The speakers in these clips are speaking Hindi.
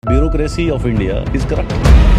Bureaucracy of India is corrupt.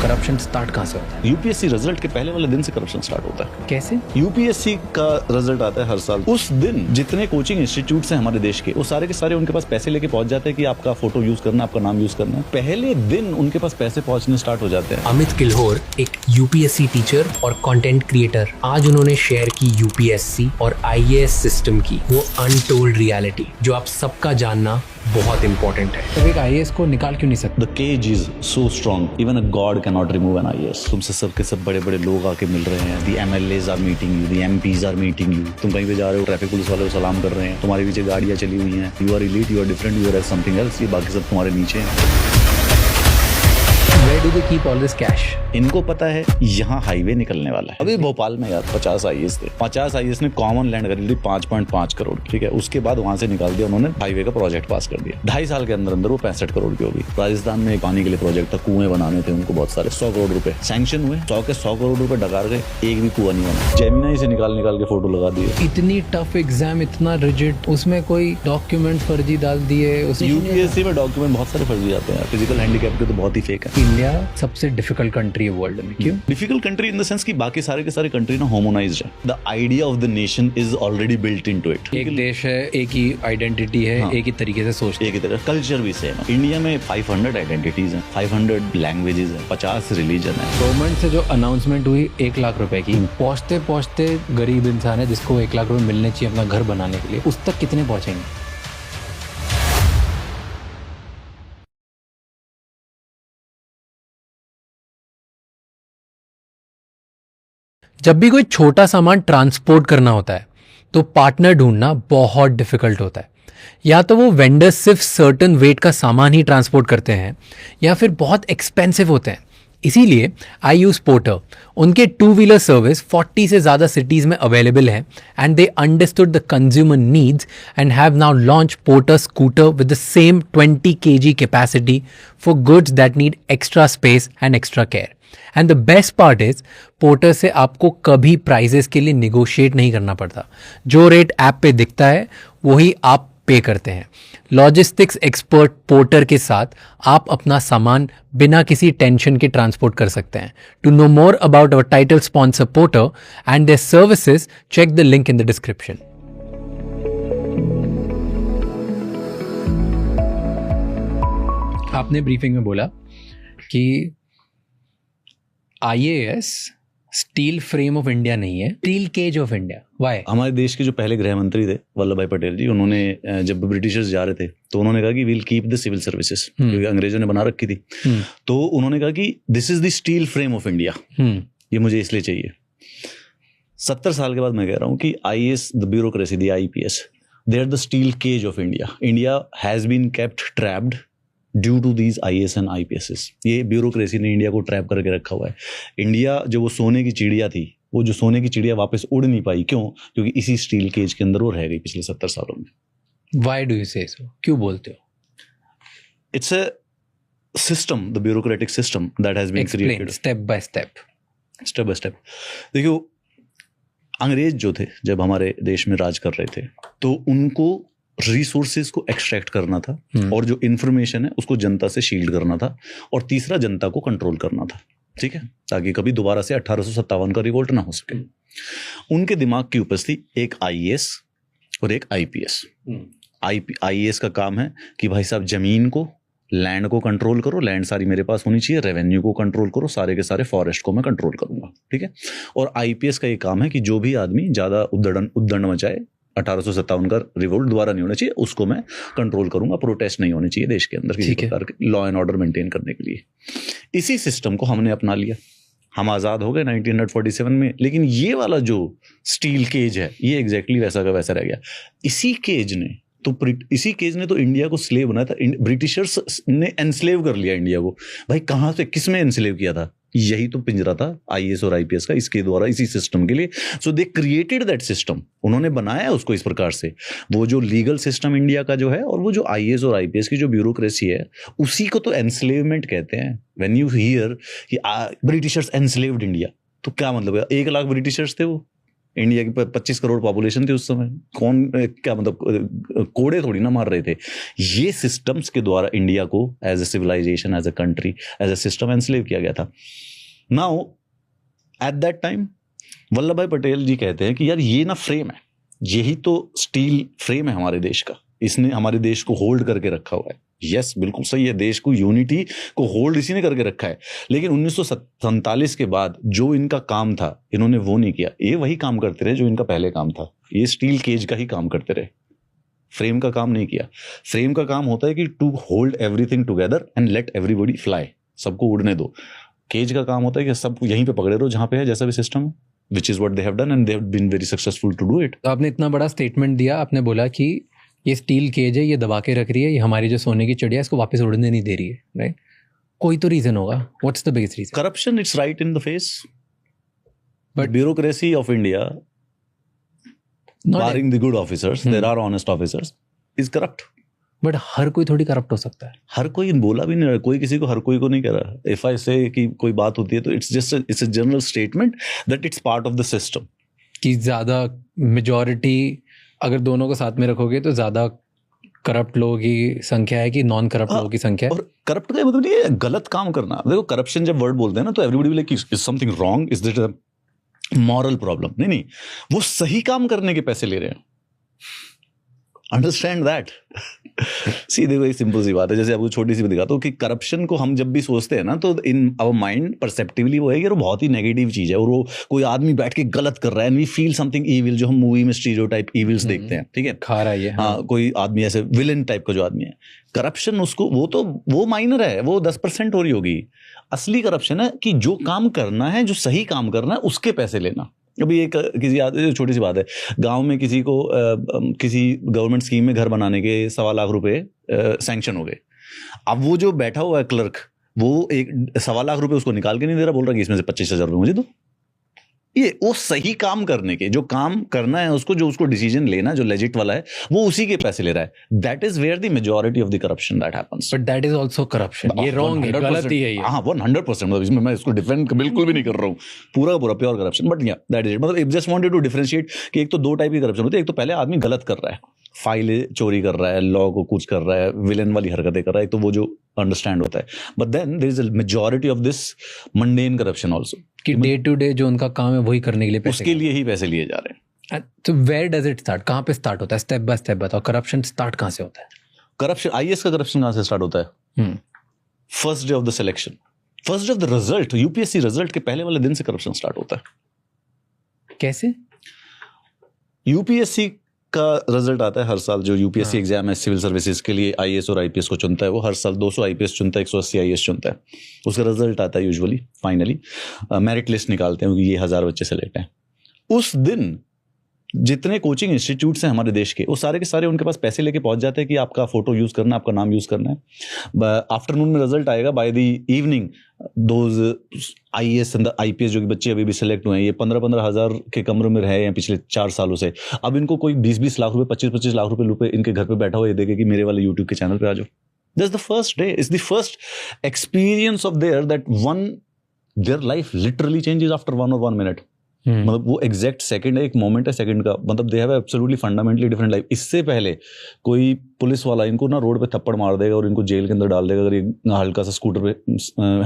Corruption start कहाँ से होता है? यूपीएससी रिजल्ट के पहले वाले दिन से करप्शन स्टार्ट होता है। कैसे? यूपीएससी का रिजल्ट आता है हर साल। उस दिन जितने कोचिंग इंस्टीट्यूट्स हैं हमारे देश के, वो सारे के सारे उनके पास पैसे लेके पहुंच जाते हैं कि आपका फोटो यूज करना, आपका नाम यूज करना है। पहले दिन उनके पास पैसे पहुंचने स्टार्ट हो जाते हैं। अमित किल्होर एक यूपीएससी टीचर और कंटेंट क्रिएटर, आज उन्होंने शेयर की यूपीएससी और आईएएस सिस्टम की वो अनटोल्ड रियलिटी जो आप सबका जानना बहुत इंपॉर्टेंट है। तो एक आईएएस को निकाल क्यों नहीं सकते? The cage is so strong, even a god can not remove an IAS. तुमसे सबके सब बड़े बड़े लोग आके मिल रहे हैं। The MLAs are meeting you, the MPs are meeting you. तुम कहीं पे जा रहे हो, ट्रैफिक पुलिस वाले को सलाम कर रहे हैं, तुम्हारे पीछे गाड़ियां चली हुई हैं। You are elite, you are different, you are something else. ये बाकी सब तुम्हारे नीचे हैं। Where do they keep all this cash? इनको पता है यहाँ हाईवे निकलने वाला है। अभी भोपाल में यार 50 आईएएस थे। 50 आईएएस ने कॉमन लैंड खरीद ली 5.5 करोड़, ठीक है। उसके बाद वहां से निकाल दिया उन्होंने, हाईवे का प्रोजेक्ट पास कर दिया। 2.5 साल के अंदर अंदर वो 65 करोड़ की होगी। राजस्थान में पानी के लिए प्रोजेक्ट था, कुएं बनाने थे उनको बहुत सारे। 100 करोड़ रुपए सैंक्शन हुए, 100 के 100 करोड़ रुपए डकार गए, एक भी कुआं नहीं बना। जेमिनी से निकाल के फोटो लगा दिए। इतनी टफ एग्जाम, इतना रिजिड, उसमें कोई डॉक्यूमेंट फर्जी डाल दिए। यूपीएससी में डॉक्यूमेंट बहुत सारे फर्जी आते हैं। फिजिकल हैंडीकैप के तो बहुत ही फेक है। इंडिया सबसे डिफिकल्ट कंट्री है वर्ल्ड में। क्यों difficult country? In the sense कि बाकी सारे के सारे कंट्री ना होमोनाइज्ड है। The idea of the nation is already built into it. एक देश है, एक ही आइडेंटिटी है, हाँ। एक ही तरीके से सोचते एक ही तरह कल्चर भी सेम है। इंडिया में 500 आइडेंटिटीज हैं, 500 लैंग्वेजेस हैं, 50 रिलीजन है। गवर्नमेंट से जो अनाउंसमेंट हुई 1 लाख रुपए की, पहुंचते पहुंचते गरीब इंसान है जिसको 1 लाख रुपए मिलने चाहिए अपना घर बनाने के लिए, उस तक कितने पहुंचेंगे? जब भी कोई छोटा सामान ट्रांसपोर्ट करना होता है तो पार्टनर ढूंढना बहुत डिफिकल्ट होता है। या तो वो वेंडर्स सिर्फ सर्टेन वेट का सामान ही ट्रांसपोर्ट करते हैं या फिर बहुत एक्सपेंसिव होते हैं। इसीलिए आई यूज पोर्टर। उनके 2 व्हीलर सर्विस 40 से ज़्यादा सिटीज़ में अवेलेबल है and they understood the consumer needs and have now launch porter scooter with the same 20 kg capacity for goods that need extra space and extra care. And the best part is porter से आपको कभी प्राइजेस के लिए निगोशिएट नहीं करना पड़ता। जो रेट ऐप पे दिखता है वही आप पे करते हैं। लॉजिस्टिक्स एक्सपर्ट पोर्टर के साथ आप अपना सामान बिना किसी टेंशन के ट्रांसपोर्ट कर सकते हैं। To know more about our title sponsor Porter and their services, check the link in the description. आपने ब्रीफिंग में बोला कि IAS steel frame of India नहीं है, steel cage of India. Why? हमारे देश के जो पहले गृह मंत्री थे वल्लभ भाई पटेल जी, उन्होंने जब ब्रिटिशर्स जा रहे थे तो उन्होंने कहा कि we'll keep the civil services, क्योंकि अंग्रेजों ने बना रखी थी। तो उन्होंने कहा कि this is the steel frame of India, ये मुझे इसलिए चाहिए। 70 साल के बाद मैं कह रहा हूँ कि IAS, the bureaucracy, the IPS, they are the steel cage of India. India has been kept trapped due to these IAS and IPS. ये ब्यूरोक्रेसी ने इंडिया को ट्रैप करके रखा हुआ है। इंडिया जो वो सोने की चिड़िया थी, वो जो सोने की चिड़िया वापस उड़ नहीं पाई। क्यों? क्योंकि इसी स्टील केज के अंदर वो रह गई पिछले 70 सालों में। व्हाई डू यू से सो? क्यों बोलते हो? It's a system, the bureaucratic system that has been created step by step. Step by step. देखियो, अंग्रेज जो थे जब हमारे देश में राज कर रहे थे तो उनको रिसोर्सेज को एक्सट्रैक्ट करना था और जो इंफॉर्मेशन है उसको जनता से शील्ड करना था, और तीसरा जनता को कंट्रोल करना था, ठीक है, ताकि कभी दोबारा से 1857 का रिवोल्ट ना हो सके। उनके दिमाग की उपज थी एक आईएएस और एक आईपीएस। आईएएस का काम है कि भाई साहब जमीन को, लैंड को कंट्रोल करो, लैंड सारी मेरे पास होनी चाहिए, रेवेन्यू को कंट्रोल करो, सारे के सारे फॉरेस्ट को मैं कंट्रोल करूंगा, ठीक है। और आईपीएस का ये काम है कि जो भी आदमी ज्यादा उद्दंड मचाए, 1857 का रिवोल्ट दोबारा नहीं होना चाहिए, उसको मैं कंट्रोल करूंगा। प्रोटेस्ट नहीं होने चाहिए देश के अंदर किसी प्रकार के, लॉ एंड ऑर्डर मेंटेन करने के लिए। इसी सिस्टम को हमने अपना लिया। हम आज़ाद हो गए 1947 में, लेकिन ये वाला जो स्टील केज है ये एग्जैक्टली वैसा का वैसा रह गया। इसी केज ने तो इंडिया को स्लेव बनाया था। ब्रिटिशर्स ने एनस्लेव कर लिया इंडिया को। भाई कहाँ से, किस में एनस्लेव किया था? यही तो पिंजरा था आईएएस और आईपीएस का, इसके द्वारा, इसी सिस्टम के लिए। सो दे क्रिएटेड दैट सिस्टम। उन्होंने बनाया उसको इस प्रकार से। वो जो लीगल सिस्टम इंडिया का जो है और वो जो आईएएस और आईपीएस की जो ब्यूरोक्रेसी है, उसी को तो एनस्लेवमेंट कहते हैं। व्हेन यू हियर कि ब्रिटिशर्स एनस्लेव्ड इंडिया, तो क्या मतलब है? 1 लाख ब्रिटिशर्स थे वो, इंडिया की 25 करोड़ पॉपुलेशन थी उस समय, कौन क्या मतलब कोड़े थोड़ी ना मार रहे थे। ये सिस्टम्स के द्वारा इंडिया को as a civilization, as a country, as a system enslave किया गया था। Now at that time Vallabhbhai Patel जी कहते हैं कि यार ये ना फ्रेम है, यही तो स्टील फ्रेम है हमारे देश का, इसने हमारे देश को होल्ड करके रखा हुआ है। यस, बिल्कुल सही है, देश को यूनिटी को होल्ड इसी ने करके रखा है। लेकिन 1947 के बाद जो इनका काम था इन्होंने वो नहीं किया। ये वही काम करते रहे जो इनका पहले काम था, ये स्टील केज का ही काम करते रहे, फ्रेम का काम नहीं किया। फ्रेम का काम होता है कि to hold everything together and let everybody fly, सबको उड़ने दो। केज का काम होता है कि सबको यहीं पे पकड़े रहो जहां पे है, जैसा भी सिस्टम है, which is what they have done and they have been very successful to do it. तो आपने इतना बड़ा स्टेटमेंट दिया, आपने बोला कि ये स्टील केज है, ये दबा के रख रही है, ये हमारी जो सोने की चिड़िया इसको वापस उड़ने नहीं दे रही है, राइट? कोई तो रीजन होगा। What's the biggest reason? Corruption, it's right in the face, But- but bureaucracy of India, barring the good officers, there are honest officers, is corrupt. But हर कोई थोड़ी करप्ट हो सकता है। हर कोई बोला भी नहीं रहा, कोई किसी को हर कोई को नहीं कह रहा। इफ आई से कि कोई बात होती है तो it's just it's a general statement that it's part of the system. कि ज़्यादा मेजॉरिटी अगर दोनों को साथ में रखोगे तो ज़्यादा करप्ट लोगों की संख्या है कि नॉन करप्ट लोगों की संख्या है। और करप्ट का मतलब नहीं है गलत काम करना। देखो करप्शन जब वर्ड बोलते हैं ना तो everybody will like is something wrong, is this a moral problem. नहीं नहीं, वो सही काम करने के पैसे ले रहे हैं, अंडरस्टैंड दैट। सीधे कोई सिंपल सी बात है, जैसे आपको छोटी सी भी दिखाता हूँ कि करप्शन को हम जब भी सोचते हैं ना तो इन आवर माइंड परसेप्टिवली वो है कि वो बहुत ही नेगेटिव चीज है, और वो कोई आदमी बैठ के गलत कर रहा है and we feel something evil, जो हम मूवी में स्टीरियोटाइप इविल्स देखते हैं, ठीक है, खा रहा है ये। हाँ, कोई आदमी ऐसे विलन टाइप का जो आदमी है, करप्शन उसको वो माइनर है, वो 10% हो रही होगी। असली करप्शन है कि जो काम करना है, जो सही काम करना है, उसके पैसे लेना। अभी एक किसी छोटी सी बात है, गांव में किसी को किसी गवर्नमेंट स्कीम में घर बनाने के 1.25 लाख रुपए सैंक्शन हो गए। अब वो जो बैठा हुआ है क्लर्क, वो एक 1.25 लाख रुपए उसको निकाल के नहीं दे रहा, बोल रहा कि इसमें से 25,000 रुपए मुझे दो। ये वो सही काम करने के, जो काम करना है उसको, जो उसको डिसीजन लेना जो लेजिट वाला है, वो उसी के पैसे ले रहा है। That is where the majority of the corruption that happens. But that is also corruption. ये रॉन्ग है, गलत ही है ये। हाँ 100%, मतलब इसमें मैं इसको डिफेंड बिल्कुल भी नहीं कर रहा हूँ, पूरा पूरा प्योर करप्शन। बट या दैट इज इट। मतलब जस्ट वांटेड टू डिफरेंशिएट कि एक तो 2 टाइप की करप्शन होती है। एक तो पहले आदमी गलत कर रहा है, फाइलें चोरी कर रहा है, लॉ को कुछ कर रहा है, विलेन वाली हरकतें कर रहा है, तो वो जो अंडरस्टैंड होता है। But then there is a majority of this mundane corruption also, कि डे टू डे जो उनका काम है वही करने के लिए पैसे, उसके लिए ही पैसे लिए जा रहे हैं। तो वेयर डज इट स्टार्ट? कहाँ पे स्टार्ट होता है? स्टेप बाय स्टेप बताओ, करप्शन स्टार्ट कहाँ से होता है? करप्शन, आईएएस का करप्शन कहाँ से स्टार्ट होता है? First day of the selection, first day of the result, UPSC result के पहले वाले दिन से करप्शन स्टार्ट होता है। कैसे? यूपीएससी का रिजल्ट आता है हर साल, जो यूपीएससी एग्जाम है सिविल सर्विसेज के लिए, आईएएस और आईपीएस को चुनता है, वो हर साल 200 आईपीएस चुनता है, 180 आईएएस चुनता है। उसका रिजल्ट आता है यूजुअली, फाइनली मेरिट लिस्ट निकालते हैं कि ये 1000 बच्चे सेलेक्ट हैं। उस दिन जितने कोचिंग इंस्टीट्यूट्स हैं हमारे देश के, वो सारे के सारे उनके पास पैसे लेके पहुंच जाते हैं कि आपका फोटो यूज करना, आपका नाम यूज करना है। आफ्टरनून में रिजल्ट आएगा, by the evening those IAS and IPS जो कि बच्चे अभी भी सिलेक्ट हुए हैं, ये 15-15 हज़ार के कमरों में रहे हैं पिछले 4 सालों से। अब इनको कोई 20-20 लाख रुपए, 25-25 लाख रुपए इनके घर पे बैठा हुआ ये देखे कि मेरे वाले यूट्यूब के चैनल पे आ जाओ। That's the first day, it's the first experience of their that their life literally changes after 1 minute. मतलब वो एग्जैक्ट सेकंड है, एक मोमेंट है सेकंड का, मतलब they have absolutely fundamentally different life. इससे पहले कोई पुलिस वाला इनको ना रोड पे थप्पड़ मार देगा और इनको जेल के अंदर डाल देगा अगर ये हल्का सा स्कूटर पे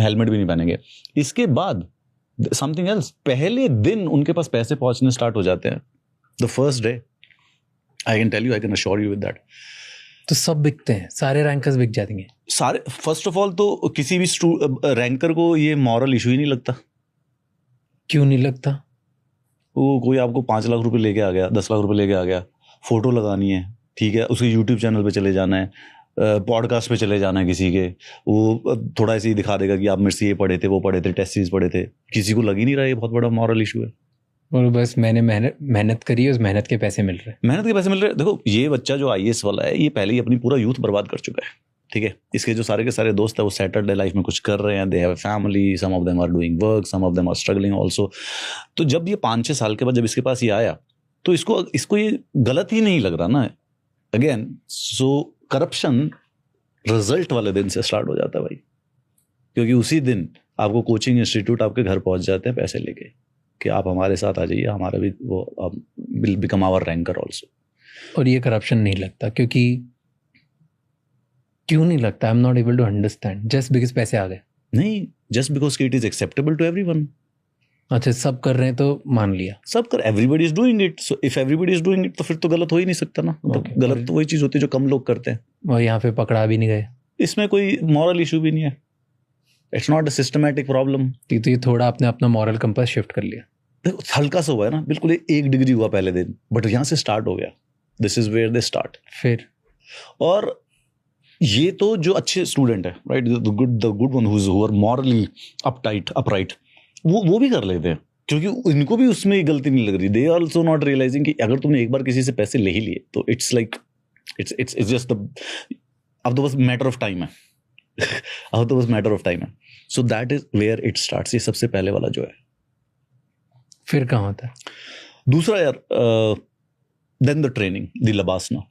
हेलमेट भी नहीं पहनेंगे। इसके बाद समथिंग एल्स, पहले दिन उनके पास पैसे पहुंचने स्टार्ट हो जाते हैं। The first day, I can tell you, I can assure you with that. तो सब बिकते हैं, सारे रैंकर्स बिक जाएंगे सारे। फर्स्ट ऑफ ऑल तो किसी भी रैंकर को ये मॉरल इशू ही नहीं लगता। क्यों नहीं लगता? वो कोई आपको 5 लाख रुपए लेके आ गया, 10 लाख रुपए लेके आ गया, फोटो लगानी है, ठीक है, उसके यूट्यूब चैनल पे चले जाना है, पॉडकास्ट पे चले जाना है किसी के, वो थोड़ा ऐसे ही दिखा देगा कि आप मेरे से ये पढ़े थे, वो पढ़े थे, टेस्ट सीरीज पढ़े थे। किसी को लग ही नहीं रहा ये बहुत बड़ा मॉरल इशू है। और बस मैंने मेहनत करी है, उस मेहनत के पैसे मिल रहे हैं। मेहनत के पैसे मिल रहे हैं। देखो ये बच्चा जो आईएएस वाला है, ये पहले ही अपनी पूरा यूथ बर्बाद कर चुका है, ठीक है। इसके जो सारे के सारे दोस्त है वो सेटल्ड लाइफ में कुछ कर रहे हैं, they have a family, some of them are doing work, some of them are struggling also. तो जब ये 5-6 साल के बाद जब इसके पास ये आया तो इसको ये गलत ही नहीं लग रहा ना अगेन। सो करप्शन रिजल्ट वाले दिन से स्टार्ट हो जाता है भाई, क्योंकि उसी दिन आपको कोचिंग इंस्टीट्यूट आपके घर पहुंच जाते हैं पैसे लेके। कि आप हमारे साथ आ जाइए, हमारा भी वो will become our ranker also. और ये करप्शन नहीं लगता, क्योंकि क्यों नहीं लगता? I am not able to understand. Just because पैसे आ गए? नहीं, just because it is acceptable to everyone. अच्छा, सब कर रहे हैं तो मान लिया। सब कर, everybody is doing it, so if everybody is doing it तो फिर तो गलत हो ही नहीं सकता ना। मतलब Okay. गलत तो वही चीज होती है जो कम लोग करते हैं। और यहाँ पे पकड़ा भी नहीं गए। इसमें कोई मॉरल इशू भी नहीं है, it's not a systematic problem. तो ये थोड़ा आपने अपना मॉरल कंपास शिफ्ट कर लिया। देखो हल्का सा हुआ है ना, बिल्कुल 1 डिग्री हुआ पहले दिन, बट यहाँ से स्टार्ट हो गया। This is where they start. फिर और ये तो जो अच्छे स्टूडेंट है, right, the good one who are morally upright, वो भी कर लेते हैं, क्योंकि इनको भी उसमें गलती नहीं लग रही। They are also not realising कि अगर तुमने एक बार किसी से पैसे ले ही लिए तो इट्स लाइक इट्स जस्ट अब तो बस मैटर ऑफ टाइम है। अब तो बस मैटर ऑफ टाइम है। So that is where it starts. ये सबसे पहले वाला जो है। फिर कहाँ होता है दूसरा यार, then the training, the LBSNAA,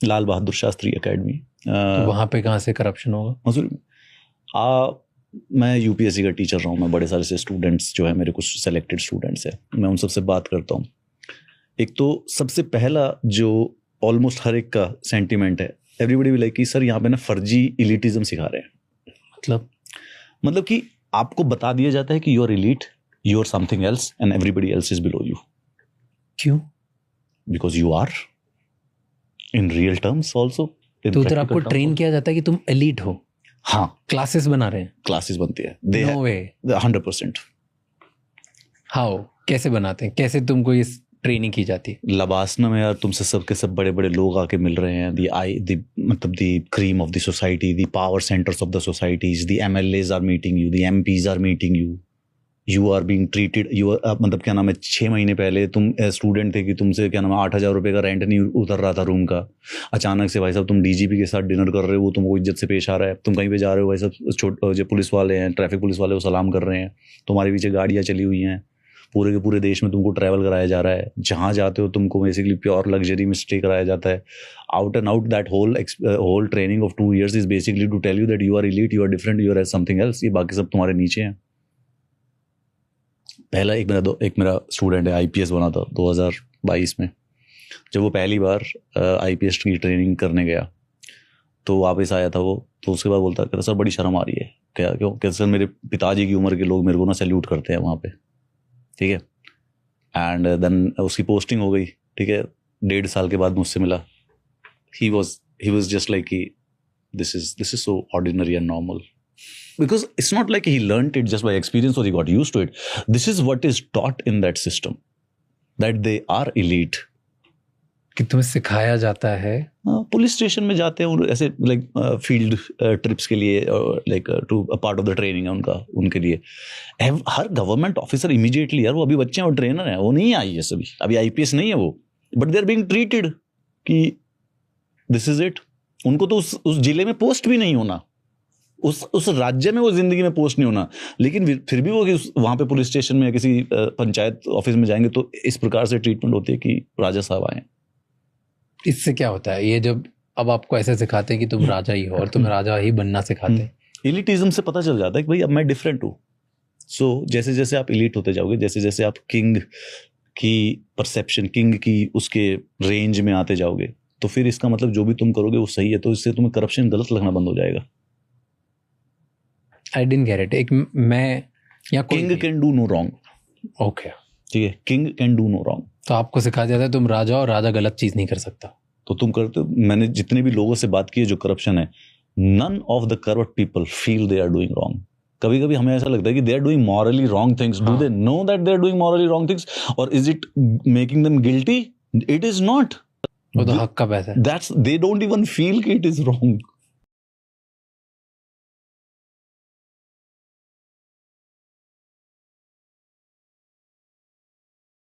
Lal Bahadur Shastri academy. तो वहाँ पे कहाँ से करप्शन होगा? मसूरी में। मैं यूपीएससी का टीचर रहा हूँ, मैं बड़े सारे से स्टूडेंट्स जो है मेरे कुछ सेलेक्टेड स्टूडेंट्स हैं, मैं उन सबसे बात करता हूँ। एक तो सबसे पहला जो ऑलमोस्ट हर एक का सेंटीमेंट है, एवरीबडी विल लाइक कि सर यहाँ पे ना फर्जी इलिटिज्म सिखा रहे हैं। मतलब कि आपको बता दिया जाता है कि you are elite, you are something else and everybody else is below you. क्यों? Because you are in real terms also. तो उधर आपको ट्रेन किया जाता है कि तुम एलीट हो। हाँ, क्लासेस बना रहे हैं। क्लासेस बनती है। No way. 100%। हाउ? कैसे बनाते हैं? कैसे तुमको इस ट्रेनिंग की जाती है? लबासना में यार तुमसे सबके सब बड़े बड़े लोग आके मिल रहे हैं। मतलब the cream of the society, the power centres of the societies, the MLAs are meeting you, the MPs are meeting you, you are being treated. मतलब क्या नाम है, 6 महीने पहले तुम स्टूडेंट थे कि तुमसे क्या नाम है 8,000 रुपये का रेंट नहीं उतर रहा था रूम का। अचानक से भाई साहब तुम DGP के साथ डिनर कर रहे हो, वो तुमको इज्जत से पेश आ रहा है। तुम कहीं पे जा रहे हो, भाई साहब जो पुलिस वाले हैं, ट्रैफिक पुलिस वाले, वो सलाम कर रहे हैं। तुम्हारे पीछे गाड़ियाँ चली हुई हैं, पूरे के पूरे देश में तुमको ट्रैवल कराया जा रहा है। जहाँ जाते हो तुमको बेसिकली प्योर लग्जरी में स्टे कराया जाता है। Out and out that whole training of 2 years is basically to tell you that you are elite, you are different, you are something else. ये बाकी सब तुम्हारे नीचे हैं। पहला एक मेरा स्टूडेंट है, IPS बना था 2022 में। जब वो पहली बार IPS की ट्रेनिंग करने गया तो वापस आया था वो, तो उसके बाद बोलता कहता सर बड़ी शर्म आ रही है। क्या? क्यों? कहता सर मेरे पिताजी की उम्र के लोग मेरे को ना सैल्यूट करते हैं वहाँ पे, ठीक है। एंड देन उसकी पोस्टिंग हो गई, ठीक है। 1.5 साल के बाद मुझसे मिला। ही वॉज जस्ट लाइक कि this is so ordinary and normal, because it's not like he learned it just by experience or he got used to it. This is what is taught in that system, that they are elite. कि तुम्हें सिखाया जाता है। पुलिस स्टेशन में जाते हैं और ऐसे लाइक फील्ड ट्रिप्स के लिए, like to part of the training है उनके लिए। हर गवर्नमेंट ऑफिसर इमीडिएटली, यार वो अभी बच्चे हैं और ट्रेनर हैं, वो नहीं आई है सभी, अभी IPS नहीं है वो, but they are being treated कि दिस इज इट। उनको तो उस जिले में पोस्ट भी नहीं होना, उस राज्य में वो जिंदगी में पोस्ट नहीं होना, लेकिन फिर भी वो वहां पे पुलिस स्टेशन में या किसी पंचायत ऑफिस में जाएंगे तो इस प्रकार से ट्रीटमेंट होती है कि राजा साहब आए। इससे क्या होता है? ये जब अब आपको ऐसे सिखाते हैं कि तुम राजा ही हो और तुम राजा ही बनना सिखाते हैं। इलिटिज्म से पता चल जाता है कि भाई अब मैं डिफरेंट हूँ। सो जैसे जैसे आप इलीट होते जाओगे, जैसे जैसे आप किंग की परसेप्शन, किंग की उसके रेंज में आते जाओगे, तो फिर इसका मतलब जो भी तुम करोगे वो सही है, तो इससे तुम्हें करप्शन गलत लगना बंद हो जाएगा। I didn't get it. एक मैं या king can do no wrong. Okay, ठीक है, king can do no wrong. तो आपको सिखाया जाता है तुम राजा और राजा गलत चीज नहीं कर सकता, तो तुम करते हो। मैंने जितने भी लोगों से बात की है जो करप्शन है, none of the corrupt people feel they are doing wrong. कभी कभी हमें ऐसा लगता है कि they are doing morally wrong things. Do they know that they are doing morally wrong things, और is it making them guilty? It is not. वो तो हक का पैसा है। They don't even feel कि it is wrong.